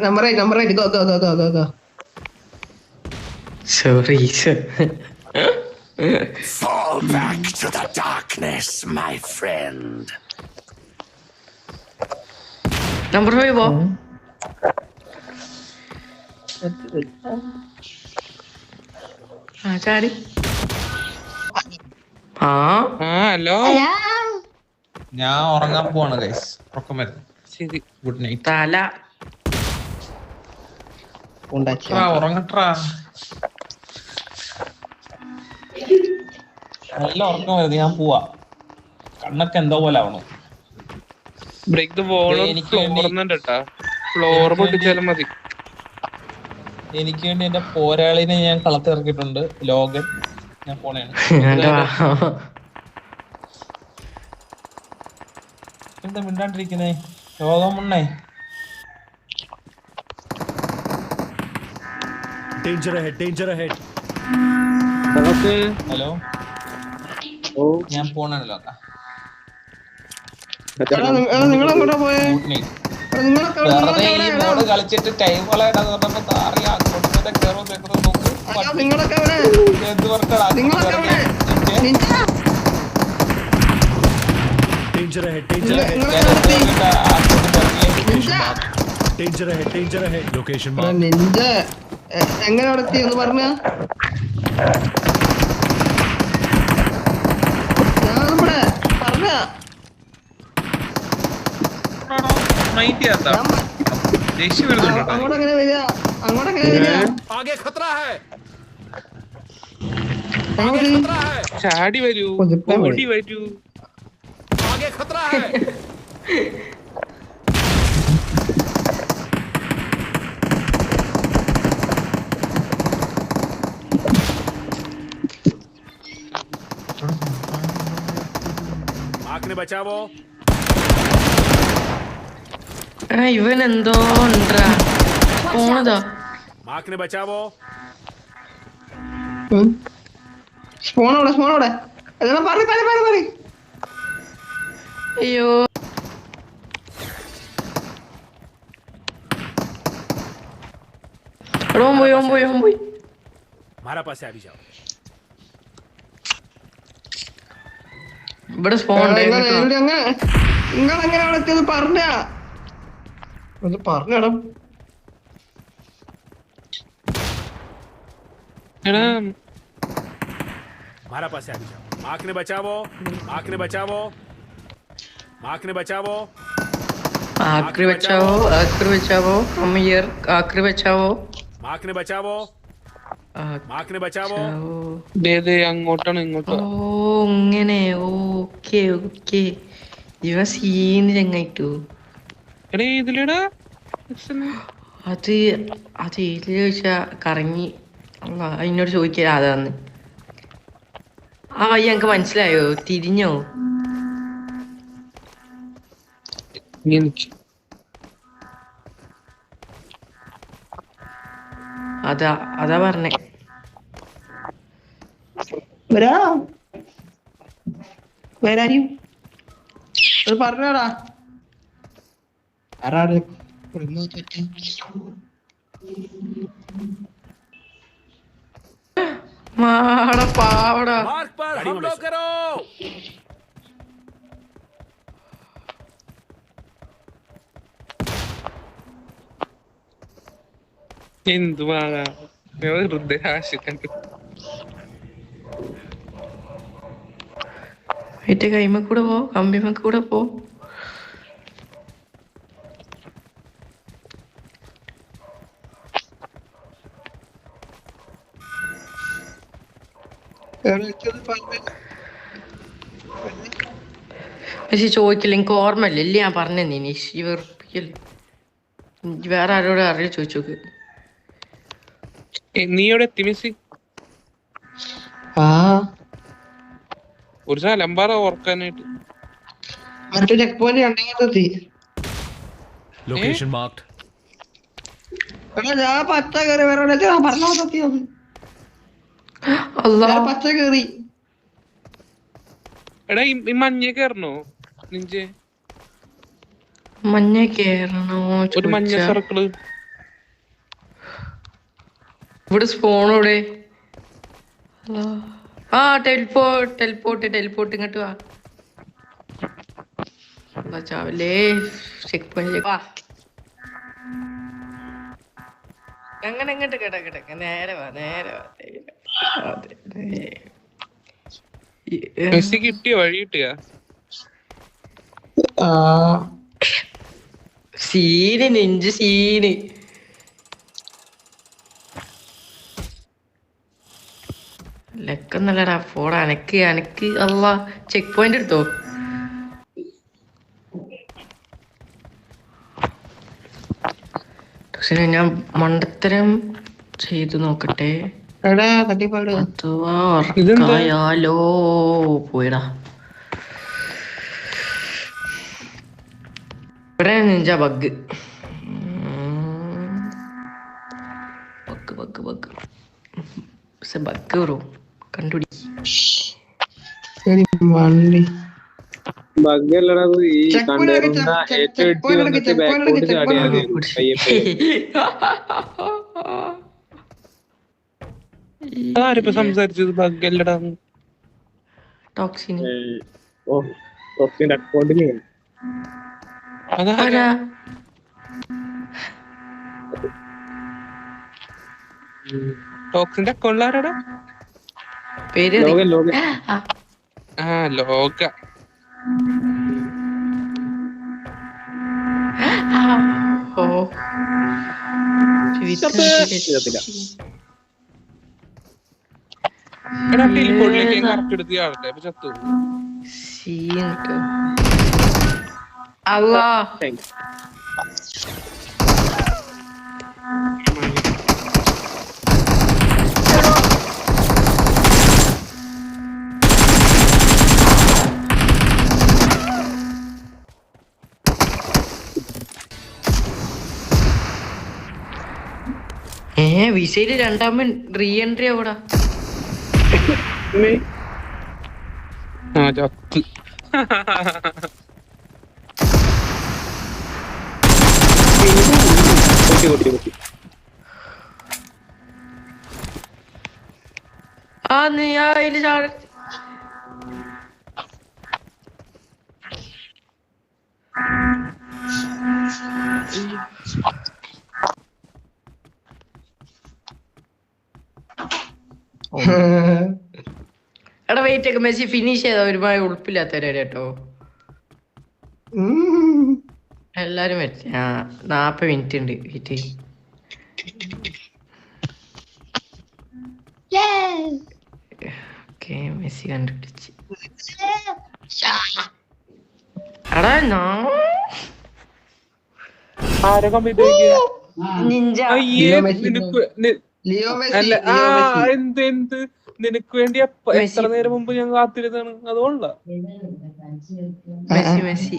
Number 8, go. Sorry. Fall back to the darkness, my friend. Number 5 പോ. ചാടി. Hello, ഞാൻ ഉറങ്ങാൻ പോവാണ് ഗൈസ്. ഉറക്കം വരുന്നു. ശരി, ഗുഡ് നൈറ്റ്. തല ഉറങ്ങട്ടാ. നല്ല ഉറക്കം വരുന്നു. ഞാൻ പോവാ. കണ്ണൊക്കെ എന്തോ പോലെ ആവണം. Break the wall. Floor floor പൊട്ടിച്ചാലും മതി. എനിക്ക് വേണ്ടി എന്റെ പോരാളിനെ ഞാൻ കളത്തിറക്കിയിട്ടുണ്ട്, ലോകൻ. ഞാൻ പോണേണ്. എന്താ മിണ്ടാണ്ടിരിക്കുന്നേ ലോകം മുന്നേ? ഹലോ, ഞാൻ പോണല്ലോ. നിങ്ങളെങ്ങോട്ടാ പോയേ? വെറുതെ ഈ ബോർഡ് കളിച്ചിട്ട് ടൈം കളയണ്ടെന്ന് പറഞ്ഞപ്പോ അറിയാം. നിങ്ങളൊക്കെ എവിടെ? എന്ത് വർക്കാണ്? നിന്റെ എങ്ങനെ അവിടെ എത്തി എന്ന് പറഞ്ഞ ഞാനിവിടെ പറഞ്ഞ അങ്ങോട്ടെങ്ങനെ വരിക? ചാടി വരൂ, ഓടി വരൂ. ഇവൻ എന്തോ ഉണ്ടാ പോണതാ. സ്പോണോടെ പറ. അയ്യോ, ഓൻ പോയി. ഇവിടെ സ്പോൺ നിങ്ങളെങ്ങനെ അവിടെ എത്തിയത് പറഞ്ഞടാ. आखिरी बचाओ कम हियर आखिरी बचाओ അങ്ങോട്ടാണ് ഇങ്ങോട്ടോ. ഓ ഇങ്ങനെ. ഓക്കെ ഇവ സീന് ചങ്ങായിട്ടു. ഇതിലടാ അത് ഏതില് ചോദിച്ചാ കറങ്ങി എന്നോട് ചോദിക്കാ അതാന്ന്. ആ വഴി ഞങ്ങക്ക് മനസ്സിലായോ? തിരിഞ്ഞോ? അതാ പറഞ്ഞേ. പറഞ്ഞടാ ആരാണ്? മാട പാവടാ. എന്തുവാണ് വെറുതെ ആശിക്കണ്ട്. കൈമ കൂടെ പോ, കമ്പിമ കൂടെ പോ. പക്ഷെ ചോദിക്കില്ല, എനിക്ക് ഓർമ്മയില്ല. ഇല്ല ഞാൻ പറഞ്ഞ നീ വെറുപ്പിക്കൽ. വേറെ ആരോട് അറിയാം ചോദിച്ചോക്ക്. നീ എവിടെ എത്തി മിസ്സി? ഒരു സ്ഥലം പറ ഓർക്കാനായിട്ട്. മറ്റേ ചെക്ക് പോയിന്റ് രണ്ടെത്തി. ഞാൻ പച്ച കയറി പച്ച കയറി. എടാ ഈ മഞ്ഞ കയറണോ നിഞ്ചെ? മഞ്ഞ കേറണോ ഒരു മഞ്ഞ ചോദിച്ചാ സർക്കിള്. ഇവിടെ സ്പോണോടെ. ആ ടെലിപ്പോർട്ട് ഇങ്ങോട്ട് വാ. ചാവല്ലേ ചെക്ക് പോയിന്റ് വാ. അങ്ങനെ ഇങ്ങോട്ട് കിടക്ക നേരെ വാ. അതെ, മെസ്സി കിട്ടിയോ? വഴി കിട്ടിയാ? സീന് നെഞ്ച് സീന്. ലക്കൊന്നല്ലടാ പോടാ. അനക്ക് അല്ല ചെക്ക് പോയിന്റ് എടുത്തോ. പക്ഷെ ഞാൻ മണ്ടത്തരം ചെയ്തു നോക്കട്ടെ. എടാ തട്ടിപ്പാട്. അഥവാ ഇതെന്താ? ഉറക്കായാലോ. പോയിടാ. ഇവിടെ നിഞ്ച ബഗ് ബ്രോ കണ്ടുപിടി. ശരി വണ്ടി ബഗ്ഗല്ലടാ അത്. ഈ Check point കണ്ടെയ്നറിന്റെ എടുക്ക്, ഏറ്റവും check ഇടിച്ച് point എടുക്ക്, വന്നിട്ട് check point ബാക്കോട്ട് എടുക്ക്, check ചാടിയാൽ point മതി. പയ്യെ പയ്യെ. ആരിപ്പോ സംസാരിച്ചത്? ബഗ്ഗല്ലടാ. ടോക്സിന് ഓ ടോക്സിന്റെ അക്കൗണ്ടിൽ അതാരാ? ടോക്സിന്റെ അക്കൗണ്ടിൽ ആരാടാ? പേര് ലോകൻ ലോകൻ. ആ ലോക. ഓ എടാ ടെലിപ്പോർട്ടിലേക്ക് കറക്റ്റ് എടുത്ത് ആളട്ടെ അപ്പൊ ചത്തു. അല്ലാ വിസയില് രണ്ടാമൻ റീ എൻട്രി ആവൂടാ. ആ ചത്ത്. ആ നീ അതില് ചാട. എടാ വെയിറ്റ് ഒക്കെ മെസ്സി ഫിനിഷ് ചെയ്ത ഒരുപാട് ഉളുപ്പില്ലാത്തവരെ കേട്ടോ. എല്ലാരും വെച്ച് 40 മിനിറ്റ് ഉണ്ട് വെയിറ്റ്. ഓക്കെ മെസ്സി കണ്ടുപിടിച്ച്. എടാ ആരെ കമ്പ്യൂട്ടർ നിഞ്ച ലിയോ അല്ല മെസ്സി എന്ത് നിനക്ക് വേണ്ടി എത്ര നേരം മുമ്പ് ഞാൻ കാത്തിരുന്നാണ്. അതുകൊണ്ടാ മെസ്സി